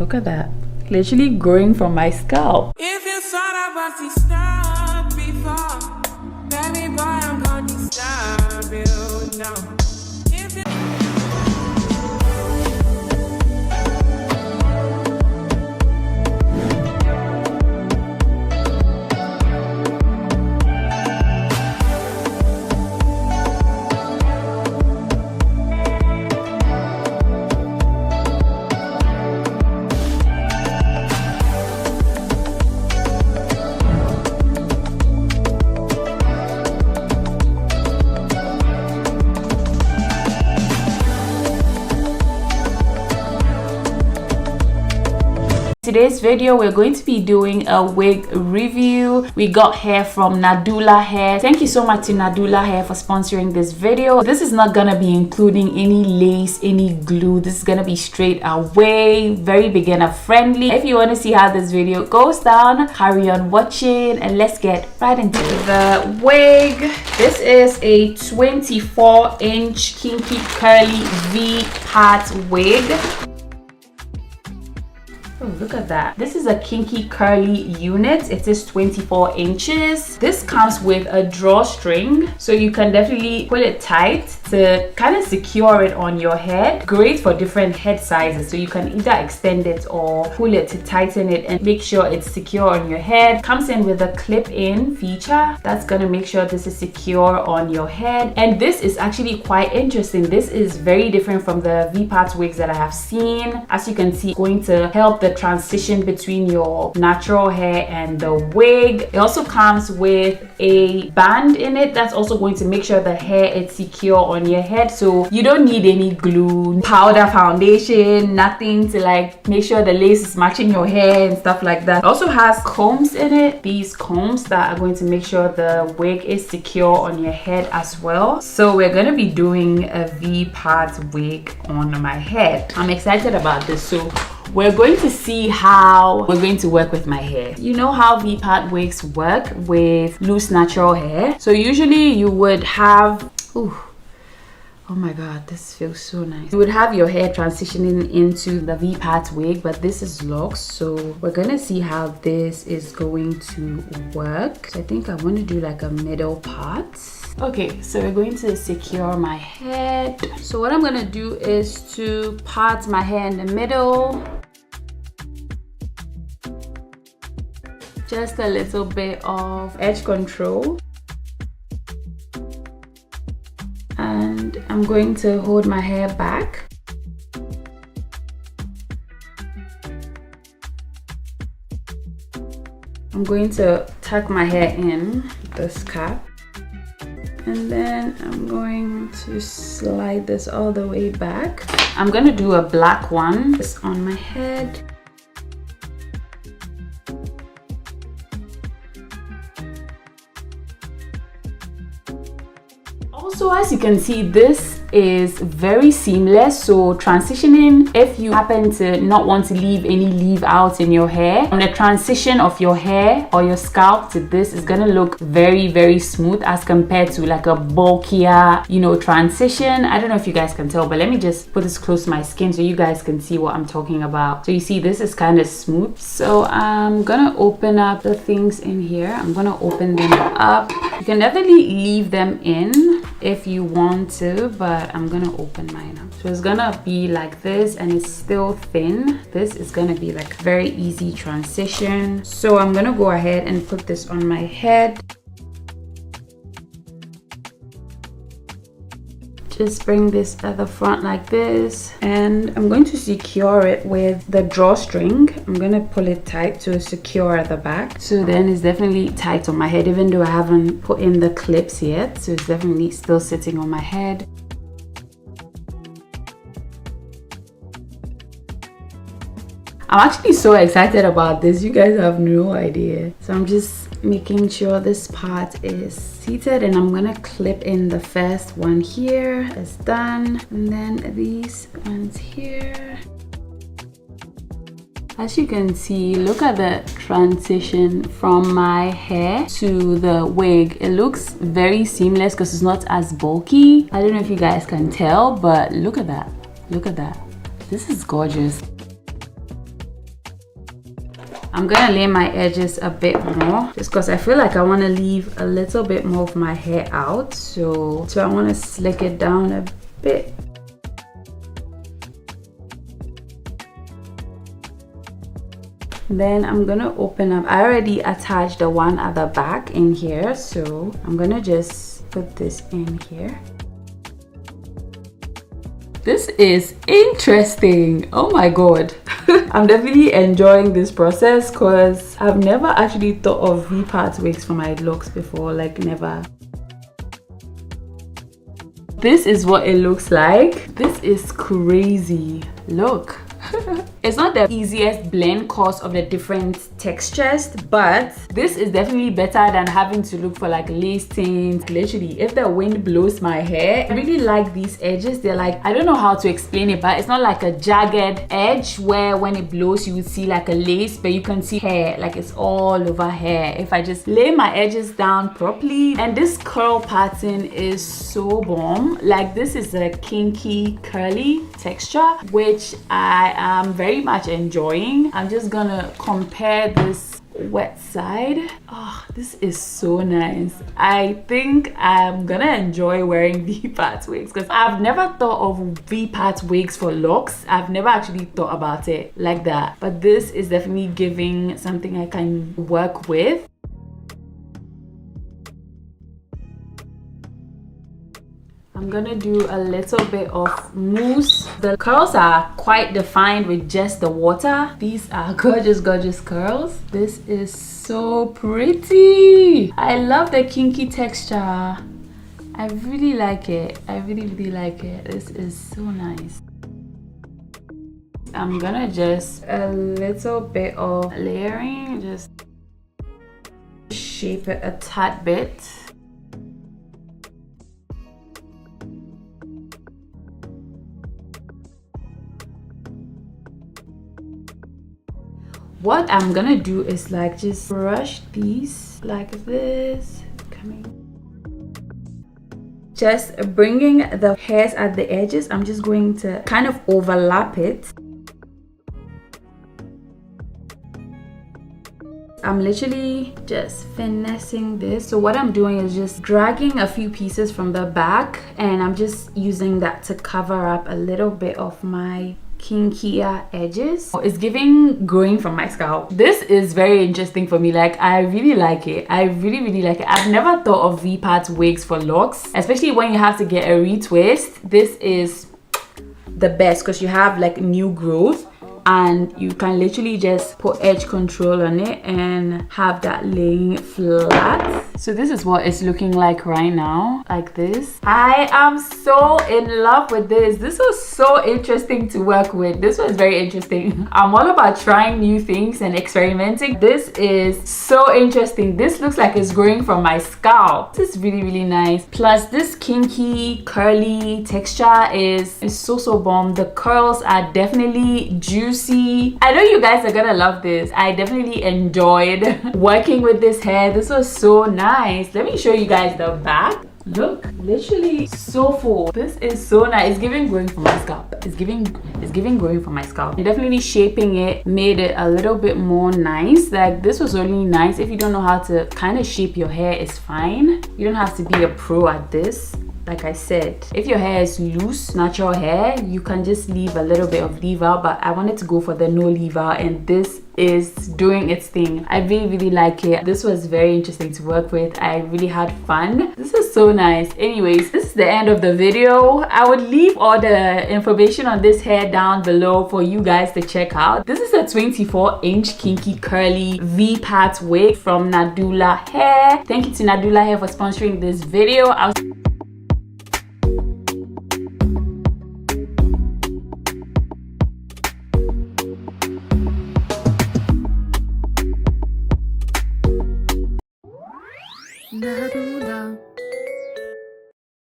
Look at that. Literally growing from my scalp. If you thought about to stop before, baby boy, I'm going to stop you now. Today's video, we're going to be doing a wig review. We got hair from Nadula Hair. Thank you so much to Nadula Hair for sponsoring this video. This is not gonna be including any lace, any glue. This is gonna be straight away, very beginner friendly. If you want to see how this video goes down, carry on watching and let's get right into the wig. This is a 24-inch kinky curly V-part wig. Oh, look at that. This is a kinky curly unit. It is 24 inches. This comes with a drawstring, so you can definitely pull it tight to kind of secure it on your head. Great for different head sizes, so you can either extend it or pull it to tighten it and make sure it's secure on your head. Comes in with a clip-in feature that's gonna make sure this is secure on your head. And this is actually quite interesting. This is very different from the V-part wigs that I have seen. As you can see, going to help the transition between your natural hair and the wig. It also comes with a band in it that's also going to make sure the hair is secure on your head, so you don't need any glue, powder, foundation, nothing to like make sure the lace is matching your hair and stuff like that. It also has combs in it, these combs that are going to make sure the wig is secure on your head as well. So we're going to be doing a V-part wig on my head. I'm excited about this. So we're going to see how we're going to work with my hair. You know how V-part wigs work with loose natural hair. So usually you would have, ooh, oh my god, this feels so nice. You would have your hair transitioning into the V-part wig, but this is locked. So we're gonna see how this is going to work. So I think I want to do like a middle part. Okay, so we're going to secure my head. So what I'm gonna do is to part my hair in the middle. Just a little bit of edge control. And I'm going to hold my hair back. I'm going to tuck my hair in the scalp. And then I'm going to slide this all the way back. I'm going to do a black one just on my head. Also, as you can see, this is very seamless, so transitioning, if you happen to not want to leave any leave out in your hair, on the transition of your hair or your scalp to this is gonna look very smooth as compared to like a bulkier, you know, transition. I don't know if you guys can tell, but let me just put this close to my skin so you guys can see what I'm talking about. So you see, this is kind of smooth. So I'm gonna open up the things in here. I'm gonna open them up. You can definitely leave them in if you want to, but I'm gonna open mine up. So it's gonna be like this, and it's still thin. This is gonna be like very easy transition. So I'm gonna go ahead and put this on my head. Just bring this at the front like this, and I'm going to secure it with the drawstring. I'm gonna pull it tight to secure at the back. So then it's definitely tight on my head, even though I haven't put in the clips yet. So it's definitely still sitting on my head. I'm actually so excited about this. You guys have no idea. So I'm just making sure this part is seated, and I'm gonna clip in the first one here. It's done. And then these ones here. As you can see, look at the transition from my hair to the wig. It looks very seamless because it's not as bulky. I don't know if you guys can tell, but look at that. Look at that. This is gorgeous. I'm gonna lay my edges a bit more just because I feel like I want to leave a little bit more of my hair out. So I want to slick it down a bit. Then I'm gonna open up. I already attached the one at the back in here, so I'm gonna just put this in here. This is interesting. Oh my god. I'm definitely enjoying this process because I've never actually thought of Vpart wigs for my locks before, like never. This is what it looks like. This is crazy. Look. It's not the easiest blend because of the different textures, but this is definitely better than having to look for like lace tints. Literally, if the wind blows my hair, I really like these edges. They're like, I don't know how to explain it, but it's not like a jagged edge where when it blows you would see like a lace, but you can see hair, like it's all over hair if I just lay my edges down properly. And this curl pattern is so bomb. Like this is a kinky curly texture, which I am very much enjoying. I'm just gonna compare this wet side. Oh, this is so nice. I think I'm gonna enjoy wearing Vpart wigs because I've never thought of Vpart wigs for locks. I've never actually thought about it like that, but this is definitely giving something I can work with. I'm gonna do a little bit of mousse. The curls are quite defined with just the water. These are gorgeous, gorgeous curls. This is so pretty. I love the kinky texture. I really like it. I really, really like it. This is so nice. I'm gonna just a little bit of layering, just shape it a tad bit. What I'm gonna do is like just brush these like this, just bringing the hairs at the edges. I'm just going to kind of overlap it. I'm literally just finessing this. So what I'm doing is just dragging a few pieces from the back, and I'm just using that to cover up a little bit of my kinkier edges. It's giving growing from my scalp. This is very interesting for me. Like I really like it. I really, really like it. I've never thought of Vpart wigs for locks, especially when you have to get a retwist. This is the best because you have like new growth and you can literally just put edge control on it and have that laying flat. So this is what it's looking like right now, like this. I am so in love with this. This was so interesting to work with. This was very interesting. I'm all about trying new things and experimenting. This is so interesting. This looks like it's growing from my scalp. This is really, really nice. Plus this kinky curly texture is so bomb. The curls are definitely juicy. I know you guys are gonna love this. I definitely enjoyed working with this hair. This was so nice. Let me show you guys the back. Look, literally so full. This is so nice. It's giving growing from my scalp. It's giving growing from my scalp. And definitely shaping it made it a little bit more nice. Like this was really nice. If you don't know how to kind of shape your hair, it's fine. You don't have to be a pro at this. Like I said, if your hair is loose, natural hair, you can just leave a little bit of leave out, but I wanted to go for the no leave out, and this is doing its thing. I really, really like it. This was very interesting to work with. I really had fun. This is so nice. Anyways, this is the end of the video. I would leave all the information on this hair down below for you guys to check out. This is a 24-inch kinky curly Vpart wig from Nadula Hair. Thank you to Nadula Hair for sponsoring this video. Nadula